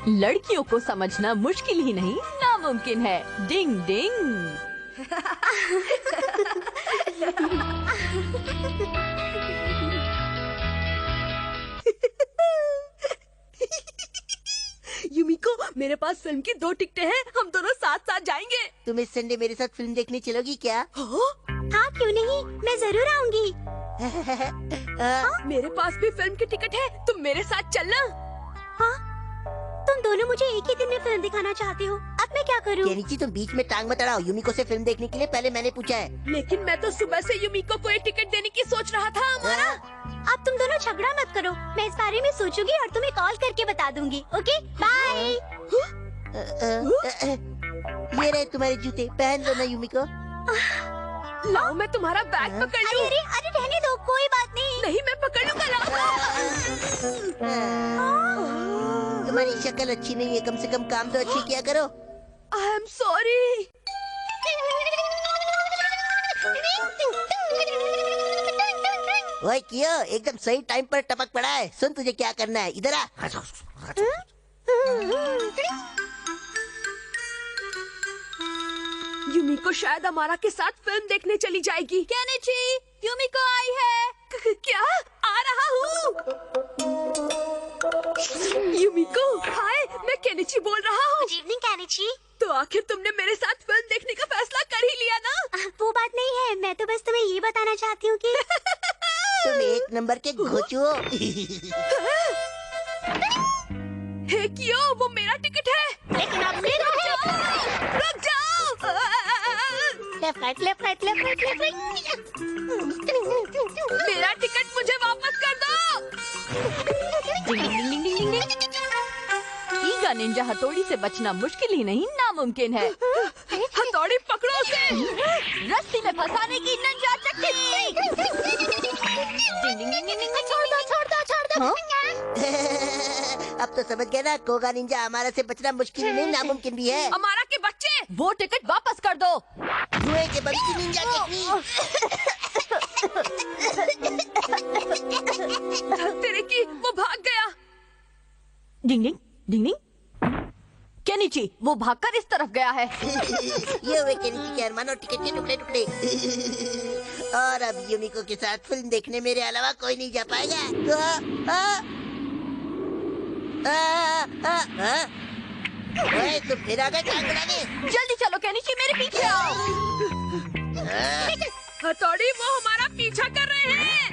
लड़कियों को समझना मुश्किल ही नहीं नामुमकिन है। डिंग डिंग। युमिको, मेरे पास फिल्म की 2 टिकटें हैं, हम दोनों साथ साथ जाएंगे। तुम इस संडे मेरे साथ फिल्म देखने चलोगी क्या? हाँ क्यों नहीं, मैं जरूर आऊंगी। मेरे पास भी फिल्म की टिकट है, तुम मेरे साथ चलना। हाँ, तुम दोनों मुझे एक ही दिन में फिल्म दिखाना चाहते हो, अब मैं क्या करूँ? केनिची, तुम बीच में टांग मत अड़ाओ। युमिको से फिल्म देखने के लिए पहले मैंने पूछा है। लेकिन मैं तो सुबह से युमिको को एक टिकट देने की सोच रहा था हमारा। अब तुम दोनों झगड़ा मत करो, मैं इस बारे में सोचूंगी और तुम्हें कॉल करके बता दूंगी। Okay bye. ये रहे तुम्हारे जूते, पहन लो ना युमिको। लाओ मैं तुम्हारा बैग पकड़ लूं। अरे अरे रहने दो, कोई बात नहीं। नहीं मैं पकड़ लूंगा, तुम्हारी शक्ल अच्छी नहीं है, कम से कम काम तो अच्छी किया करो। I am sorry. ओए कियो, एकदम सही टाइम पर टपक पड़ा है। सुन, तुझे क्या करना है, इधर आ। युमिको शायद हमारा के साथ फिल्म देखने चली जाएगी। केनिची, युमिको आई है। क्या? आ रहा हूँ। युमिको, हाय, मैं केनिची बोल रहा हूँ। Good evening Kenichi. तो आखिर तुमने मेरे साथ फिल्म देखने का फैसला कर ही लिया ना? वो बात नहीं है, मैं तो बस तुम्हें ये बताना चाहती हूँ कि तुम एक नंबर के घोचो। हे कियो, वो मेरा टिकट है। लेकिन अब फिर रुक जाओ। Left right left right left right left right. मेरा टिकट मुझे वापस कर दो। डिंग डिंग डिंग डिंग डिंग डिंग। ईगा निंजा हथौड़ी से बचना मुश्किल ही नहीं नामुमकिन है। हथौड़ी पकड़ो उसे। रस्सी में फंसाने की निंजा टेक्निक। डिंग डिंग डिंग डिंग। छोड़ दो छोड़ दो छोड़ दो। अब तो समझ गया ना, कोगा निंजा हमारा से बचना मुश्किल ही नहीं नामुमकिन भी है। हमारा के बच्चे, वो टिकट वापस कर दो। जुए के बड़ी की निंजा टेक्निक। तेरे की, वो भाग गया। डिंग डिंग डिंग डिंग। केनिची, वो भागकर इस तरफ गया है। ये हुए केनिची के अरमान और टिकट के टुकड़े टुकड़े। और अब युमिको के साथ फिल्म देखने मेरे अलावा कोई नहीं जा पाएगा। ओए, तुम फिर आ गए टांग उड़ाने। जल्दी चलो केनिची, मेरे पीछे आओ। हथौड़ी, वो हमारा पीछा कर रहे हैं।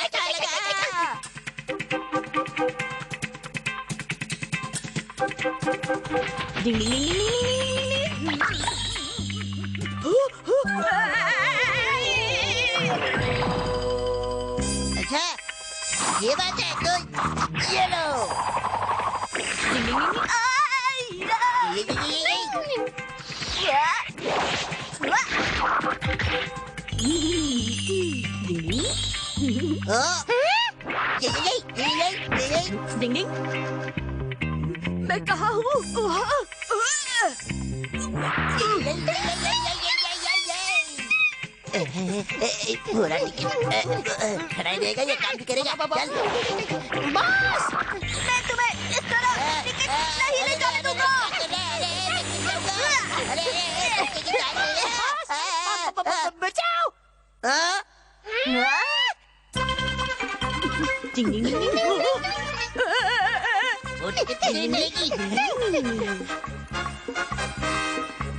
क्या लगा? डिंग डिंग डिंग डिंग डिंग। अच्छा, ये बात है तो ये लो। डिंग डिंग डिंग। डिंग डिंग। मैं कहा हूँ? पूरा टिकट खड़ा ही रहेगा, ये काम भी करेगा। चल। बॉस, मैं तुम्हें इस तरह टिकट नहीं ले जाने दूंगा। बचाओ। डिंग डिंग डिंग डिंग। वो टिकट नहीं मिलेगी।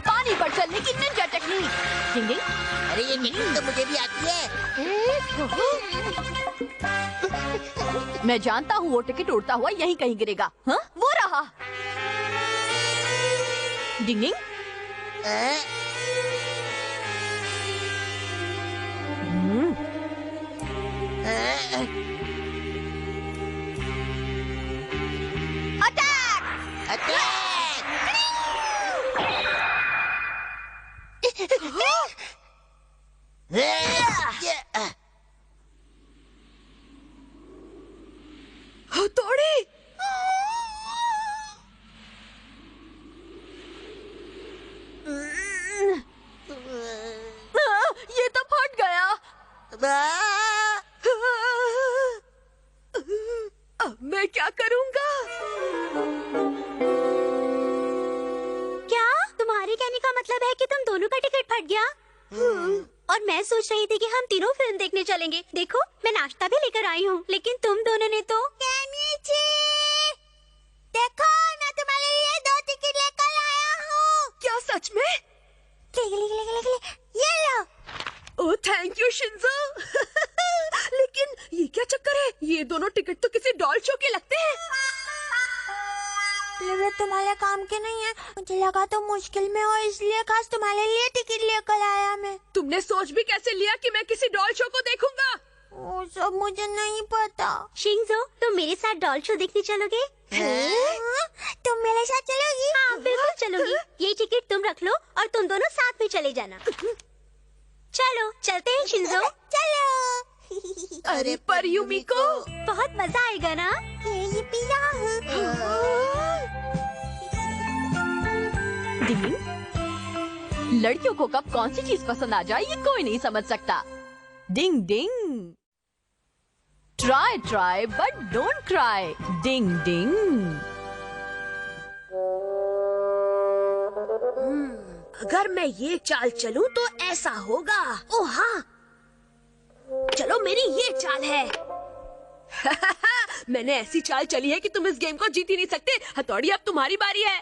पानी पर चलने की निंजा टेक्निक। डिंग डिंग। अरे ये टेक्निक तो मुझे भी आती है। मैं जानता हूँ वो टिकट उड़ता हुआ यहीं कहीं गिरेगा। हाँ, वो रहा। डिंग डिंग। अटैक। हथौड़ी, ये तो फट गया। मैं क्या करूँगा? क्या तुम्हारे कहने का मतलब है कि तुम दोनों का टिकट फट गया? और मैं सोच रही थी कि हम तीनों फिल्म देखने चलेंगे। देखो मैं नाश्ता भी लेकर आई हूँ, लेकिन तुम दोनों ने तो। देखो मैं तुम्हारे लिए 2 टिकट लेकर आया हूँ। क्या सच में? ये लो। Oh thank you Shinjo. लेकिन ये क्या चक्कर है? ये दोनों टिकट तो किसी डॉल शो के लगते हैं। तुम्हारे काम के नहीं है। मुझे लगा तो मुश्किल में हो, इसलिए खास तुम्हारे लिए टिकट लेकर आया मैं। तुमने सोच भी कैसे लिया कि मैं किसी डॉल शो को देखूंगा? वो सब मुझे नहीं पता। शिंजो तुम मेरे साथ डॉल शो देखने चलोगे? तुम मेरे साथ चलोगी? हाँ बिल्कुल चलूंगी। ये टिकट तुम रख लो और तुम दोनों साथ में चले जाना। चलो चलते हैं शिंजो। चलो। अरे पर यूमिको, बहुत मजा आएगा ना? ये पिज़्ज़ा। डिंग, लड़कियों को कब कौन सी चीज पसंद आ जाए ये कोई नहीं समझ सकता। Ding ding, try try but don't cry. Ding ding. अगर मैं ये चाल चलूं तो ऐसा होगा। ओह हाँ, चलो मेरी ये चाल है। मैंने ऐसी चाल चली है कि तुम इस गेम को जीत ही नहीं सकते। हथौड़ी अब तुम्हारी बारी है।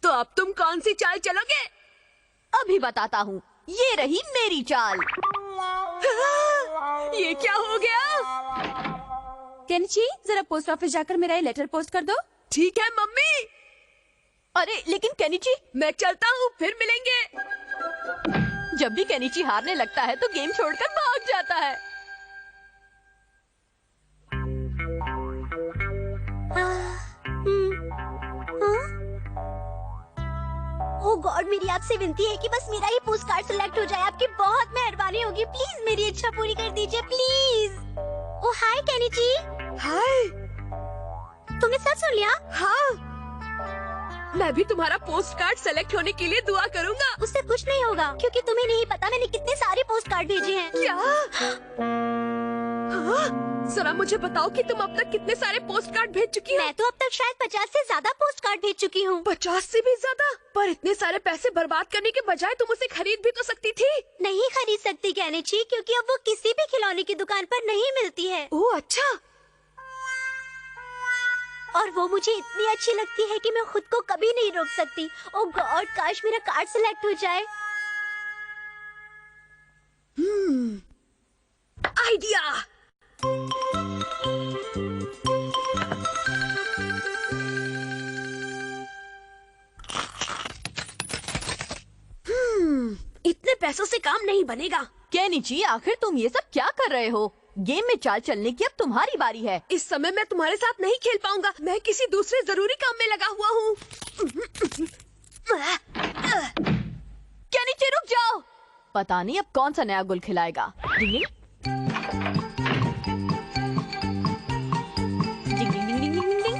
तो अब तुम कौन सी चाल चलोगे? अभी बताता हूँ, ये रही मेरी चाल। ये क्या हो गया? केनिची जरा पोस्ट ऑफिस जाकर मेरा ये लेटर पोस्ट कर दो। ठीक है मम्मी। अरे लेकिन केनिची, मैं चलता हूँ, फिर मिलेंगे। जब भी केनिची हारने लगता है तो गेम छोड़कर भाग जाता है। ओह गॉड, मेरी आपसे विनती है कि बस मेरा ही पोस्ट कार्ड सिलेक्ट हो जाए। आपकी बहुत मेहरबानी होगी। प्लीज मेरी इच्छा पूरी कर दीजिए प्लीज। Oh hi Kenichi. हाय। तुमने सच सुन लिया? हाँ, मैं भी तुम्हारा पोस्ट कार्ड सेलेक्ट होने के लिए दुआ करूंगा। उससे कुछ नहीं होगा, क्योंकि तुम्हें नहीं पता मैंने कितने सारे पोस्ट कार्ड भेजे हैं। क्या? हाँ? जरा मुझे बताओ कि तुम अब तक कितने सारे पोस्ट कार्ड भेज चुकी हो? मैं तो अब तक शायद 50 से ज्यादा पोस्ट कार्ड भेज चुकी हूँ। 50 से भी ज्यादा? पर इतने सारे पैसे बर्बाद करने के बजाय तुम उसे खरीद भी तो सकती थी। नहीं खरीद सकती केनिची, क्योंकि अब वो किसी भी खिलौने की दुकान पर नहीं मिलती है। ओह अच्छा। और वो मुझे इतनी अच्छी लगती है कि मैं खुद को कभी नहीं रोक सकती। ओह गॉड, काश मेरा कार्ड सिलेक्ट हो जाए। आइडिया। इतने पैसों से काम नहीं बनेगा। केनिची आखिर तुम ये सब क्या कर रहे हो? गेम में चाल चलने की अब तुम्हारी बारी है। इस समय मैं तुम्हारे साथ नहीं खेल पाऊंगा। मैं किसी दूसरे जरूरी काम में लगा हुआ हूँ। केनिची रुक जाओ, पता नहीं अब कौन सा नया गुल खिलाएगा। डिंग डिंग डिंग डिंग डिंग डिंग डिंग डिंग।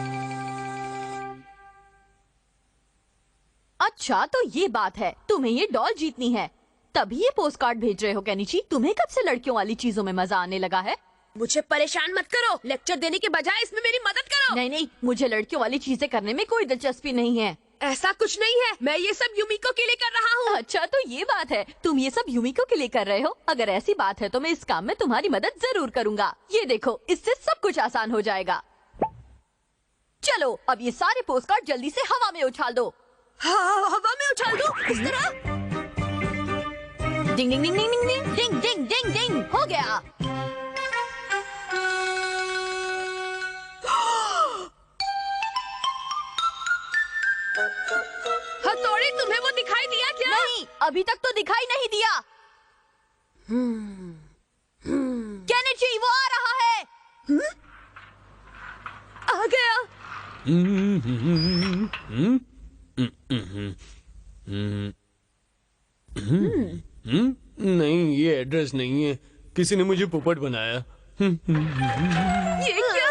अच्छा तो ये बात है, तुम्हें ये डॉल जीतनी है, तभी ये पोस्ट कार्ड भेज रहे हो केनिची। तुम्हें कब से लड़कियों वाली चीजों में मजा आने लगा है? मुझे परेशान मत करो। लेक्चर देने के बजाय इसमें मेरी मदद करो। नहीं नहीं, मुझे लड़कियों वाली चीजें करने में कोई दिलचस्पी नहीं है। ऐसा कुछ नहीं है, मैं ये सब यूमिको के लिए कर रहा हूँ। अच्छा तो ये बात है, तुम ये सब यूमिको के लिए कर रहे हो? अगर ऐसी बात है तो मैं इस काम में तुम्हारी मदद जरूर करूंगा। ये देखो, इससे सब कुछ आसान हो जाएगा। चलो अब ये सारे पोस्ट कार्ड जल्दी से हवा में उछाल दो। हाँ, हवा में उछाल दो। इस तरह। डिंग डिंग डिंग डिंग डिंग डिंग डिंग डिंग डिंग। हो गया। हथौड़ी, तुम्हें वो दिखाई दिया क्या? नहीं, अभी तक तो दिखाई नहीं दिया। केनिची वो आ रहा है। आ गया। नहीं, ये एड्रेस नहीं है। किसी ने मुझे पोपट बनाया। ये क्या?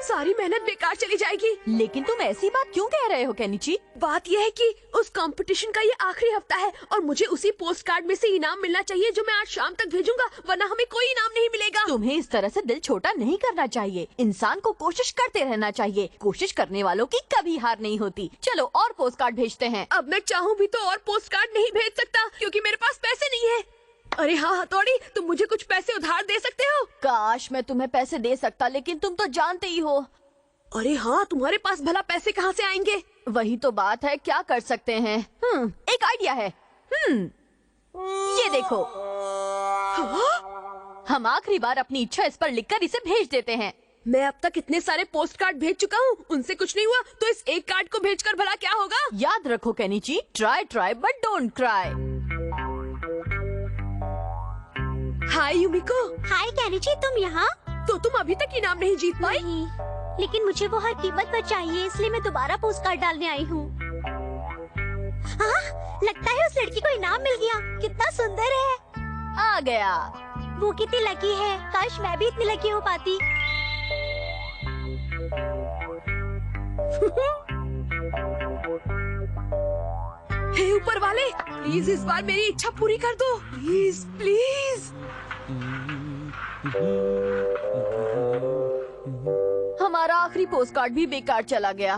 सारी मेहनत बेकार चली जाएगी। लेकिन तुम ऐसी बात क्यों कह रहे हो केनिची? बात यह है कि उस कंपटीशन का ये आखिरी हफ्ता है और मुझे उसी पोस्ट कार्ड में से इनाम मिलना चाहिए जो मैं आज शाम तक भेजूंगा, वरना हमें कोई इनाम नहीं मिलेगा। तुम्हें इस तरह से दिल छोटा नहीं करना चाहिए। इंसान को कोशिश करते रहना चाहिए। कोशिश करने वालों की कभी हार नहीं होती। चलो और पोस्ट कार्ड भेजते हैं। अब मैं चाहूँ भी तो और पोस्ट कार्ड नहीं भेज सकता क्योंकि मेरे पास पैसे नहीं है। अरे हाँ हथौड़ी, तुम मुझे कुछ पैसे उधार दे सकते हो? काश मैं तुम्हें पैसे दे सकता, लेकिन तुम तो जानते ही हो। अरे हाँ, तुम्हारे पास भला पैसे कहाँ से आएंगे? वही तो बात है, क्या कर सकते हैं। एक आइडिया है। ये देखो, हम आखिरी बार अपनी इच्छा इस पर लिखकर इसे भेज देते हैं। मैं अब तक इतने सारे पोस्ट कार्ड भेज चुका हूँ, उनसे कुछ नहीं हुआ, तो इस एक कार्ड को भेजकर भला क्या होगा? याद रखो Kenichi, try try but don't cry. Hi Yumiko. Hi Kenichi, तुम यहाँ? तो तुम अभी तक इनाम नहीं जीत पाई? नहीं, लेकिन मुझे वो हर कीमत पर चाहिए, इसलिए मैं दोबारा पोस्ट कार्ड डालने आई हूँ। हाँ, लगता है उस लड़की को इनाम मिल गया। कितना सुंदर है। आ गया। वो कितनी लकी है। काश मैं भी इतनी लकी हो पाती। हे ऊपर वाले, प्लीज इस बार मेरी इच्छा पूरी कर दो। Please please. हमारा आखिरी पोस्ट कार्ड भी बेकार चला गया।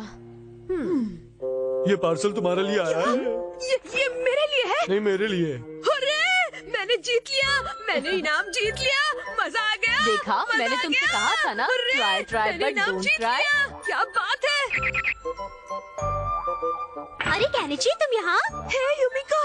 ये पार्सल तुम्हारे लिए आया है? ये मेरे लिए है? नहीं, मेरे लिए। अरे मैंने जीत लिया, मैंने इनाम जीत लिया। मजा आ गया। देखा, मजा मैंने आ तुमसे गया। कहा था ना, अरे, ट्राई ट्राई मैंने बट इनाम डोंट जीत ट्राई। लिया। क्या बात है। अरे केनिची, तुम यहाँ? हे यूमिको।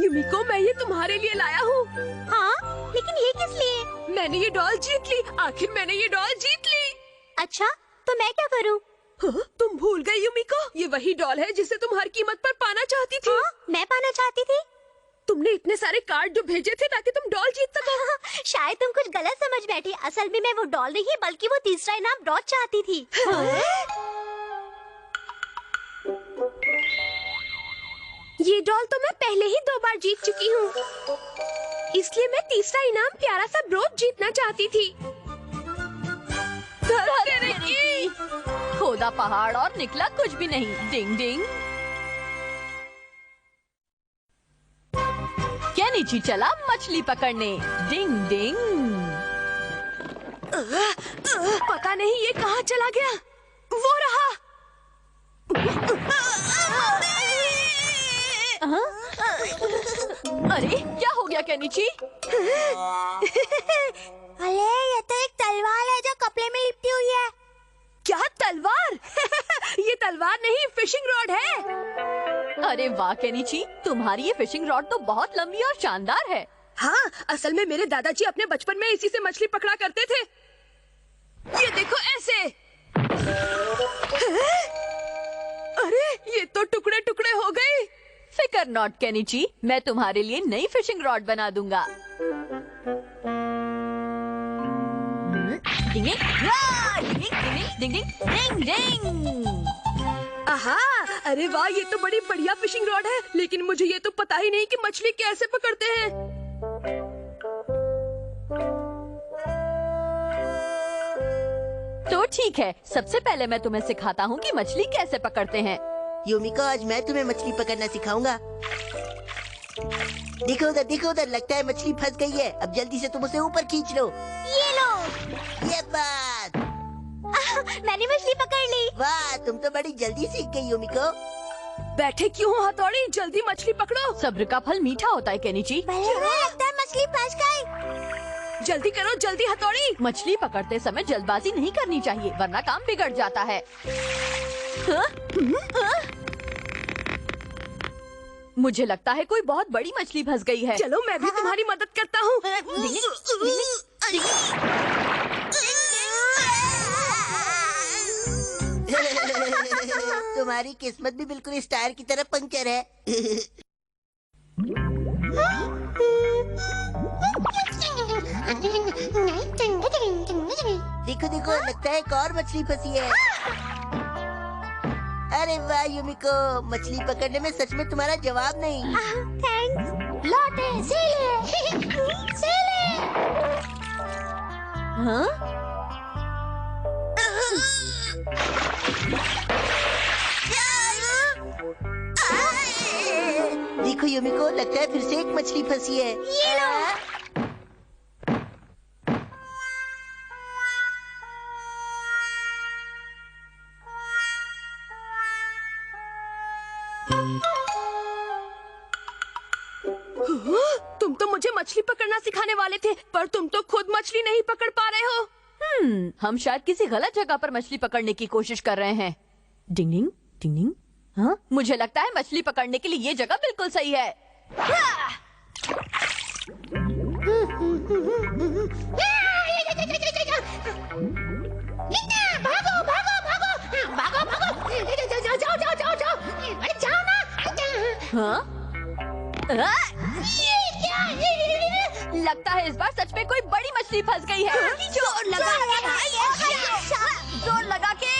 यूमिको, मैं ये तुम्हारे लिए लाया हूँ। हाँ, लेकिन ये किस लिए? मैंने ये डॉल जीत ली। आखिर मैंने ये डॉल जीत ली। अच्छा, तो मैं क्या करूँ? हाँ, तुम भूल गई यूमिको, ये वही डॉल है जिसे तुम हर कीमत पर पाना चाहती थी। हाँ, मैं पाना चाहती थी। तुमने इतने सारे कार्ड जो भेजे थे ताकि तुम डॉल जीत सको। शायद तुम कुछ गलत समझ बैठी। असल में मैं वो डॉल नहीं, बल्कि वो तीसरा इनाम ब्रॉच चाहती थी। ये डॉल तो मैं पहले ही 2 बार जीत चुकी हूँ, इसलिए मैं तीसरा इनाम प्यारा सा ब्रोच जीतना चाहती थी। खोदा पहाड़ और निकला कुछ भी नहीं। डिंग डिंग। केनिची चला मछली पकड़ने। डिंग डिंग। पता नहीं ये कहाँ चला गया। वो रहा। अरे क्या हो गया केनिची? अरे ये तो एक तलवार है जो कपड़े में लिपटी हुई है। क्या तलवार? ये तलवार नहीं, फिशिंग रॉड है। अरे वाह केनिची, तुम्हारी ये फिशिंग रॉड तो बहुत लंबी और शानदार है। हाँ, असल में मेरे दादाजी अपने बचपन में इसी से मछली पकड़ा करते थे। ये देखो ऐसे। अरे ये तो टुकड़े टुकड़े हो गए। फिकर नॉट केनिची, मैं तुम्हारे लिए नई फिशिंग रॉड बना दूंगा। डिंग डिंग डिंग डिंग डिंग डिंग। आहा, अरे वाह, ये तो बड़ी बढ़िया फिशिंग रॉड है, लेकिन मुझे ये तो पता ही नहीं कि मछली कैसे पकड़ते हैं। तो ठीक है, सबसे पहले मैं तुम्हें सिखाता हूँ कि मछली कैसे पकड़ते हैं। यूमिको, आज मैं तुम्हें मछली पकड़ना सिखाऊंगा। देखो उधर, लगता है मछली फंस गई है। अब जल्दी से तुम उसे ऊपर खींच लो। ये लो। ये बात। मैंने मछली पकड़ ली। वाह, तुम तो बड़ी जल्दी सीख गई यूमिको। बैठे क्यों हो हथौड़ी, जल्दी मछली पकड़ो। सब्र का फल मीठा होता है केनिची। लगता है मछली फंस गई। जल्दी करो, जल्दी हथौड़ी। मछली पकड़ते समय जल्दबाजी नहीं करनी चाहिए, वरना काम बिगड़ जाता है। मुझे लगता है कोई बहुत बड़ी मछली फंस गई है। चलो मैं भी तुम्हारी मदद करता हूँ। तुम्हारी किस्मत भी बिल्कुल इस टायर की तरह पंक्चर है। देखो, लगता है एक और मछली फंसी है। अरे वाह यूमिको, मछली पकड़ने में सच में तुम्हारा जवाब नहीं। थैंक्स। लौटे सीले। सीले। हाँ? देखो यूमिको, लगता है फिर से एक मछली फंसी है। ये लो। तुम तो मुझे मछली पकड़ना सिखाने वाले थे, पर तुम तो खुद मछली नहीं पकड़ पा रहे हो। हम शायद किसी गलत जगह पर मछली पकड़ने की कोशिश कर रहे हैं। डिंग डिंग। हाँ, मुझे लगता है मछली पकड़ने के लिए ये जगह बिल्कुल सही है। भागो भागो भागो भागो भागो, जाओ जाओ जाओ जाओ जाओ, अरे जाओ ना। हाँ? ये क्या? लगता है इस बार सच में कोई बड़ी मछली फंस गई है। जोर लगा जोर लगा के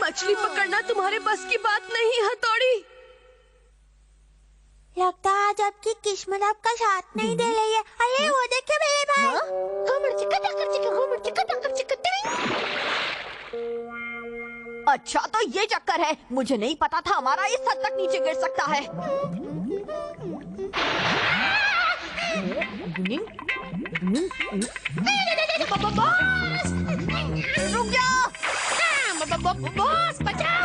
मछली पकड़ना तुम्हारे बस की बात नहीं, हथौड़ी। लगता है आज आपकी किस्मत आपका साथ नहीं दे रही है। अरे वो देखिए मेरे भाई। अच्छा तो ये चक्कर है, मुझे नहीं पता था हमारा इस हद तक नीचे गिर सकता है। रुक जा बॉस बचाओ।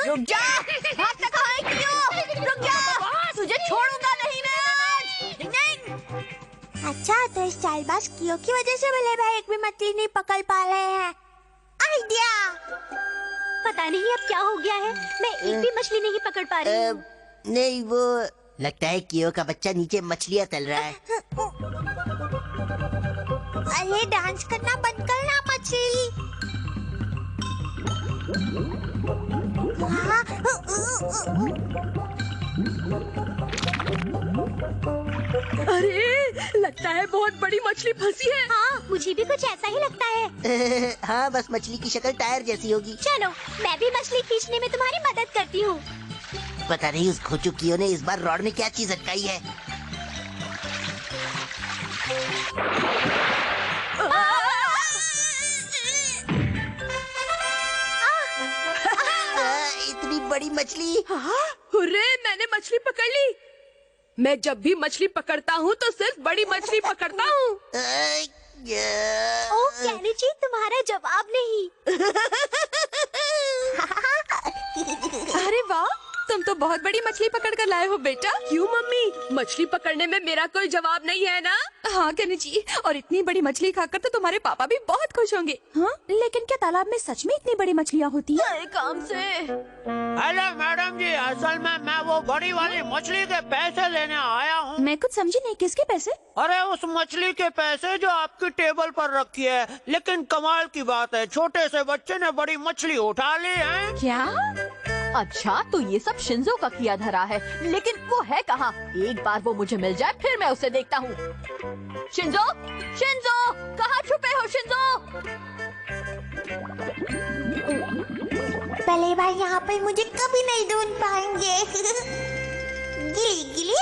रुक जा, भागता कहाँ है क्यों? रुक जा, तुझे छोड़ूंगा नहीं मैं आज। नहीं। अच्छा तो इस चालबाज कियो की वजह से भले भाई एक भी मछली नहीं पकड़ पा रहे हैं। आइडिया। पता नहीं अब क्या हो गया है, मैं एक भी मछली नहीं पकड़ पा रही हूँ। नहीं, वो लगता है कियो का बच्चा नीचे मछलियाँ तल रहा है। अरे डांस करना बंद करना मछली। अरे लगता है बहुत बड़ी मछली फंसी है। हाँ मुझे भी कुछ ऐसा ही लगता है। हाँ, बस मछली की शक्ल टायर जैसी होगी। चलो मैं भी मछली खींचने में तुम्हारी मदद करती हूँ। पता नहीं उस खोचू कियो ने इस बार रॉड में क्या चीज अटकाई है। इतनी बड़ी मछली। हुर्रे, मैंने मछली पकड़ ली। मैं जब भी मछली पकड़ता हूँ तो सिर्फ बड़ी मछली पकड़ता हूँ। ओ कैनी जी, तुम्हारा जवाब नहीं। अरे वाह, तुम तो बहुत बड़ी मछली पकड़ कर लाए हो बेटा। क्यों मम्मी, मछली पकड़ने में मेरा कोई जवाब नहीं है ना? हाँ कैनी जी, और इतनी बड़ी मछली खाकर तो तुम्हारे पापा भी बहुत खुश होंगे। हाँ, लेकिन क्या तालाब में सच में इतनी बड़ी मछलियाँ होती हैं? नए काम से। हेलो मैडम जी, असल में मैं वो बड़ी वाली मछली के पैसे लेने आया हूँ। मैं कुछ समझी नहीं, किसके पैसे? अरे उस मछली के पैसे जो आपकी टेबल पर रखी है। लेकिन कमाल की बात है, छोटे से बच्चे ने बड़ी मछली उठा ली है। क्या? अच्छा तो ये सब शिंजो का किया धरा है, लेकिन वो है कहाँ? एक बार वो मुझे मिल जाए फिर मैं उसे देखता हूँ। शिंजो, शिंजो, कहाँ छुपे हो शिंजो? पहले भाई यहाँ पर मुझे कभी नहीं ढूंढ पाएंगे। गिली गिली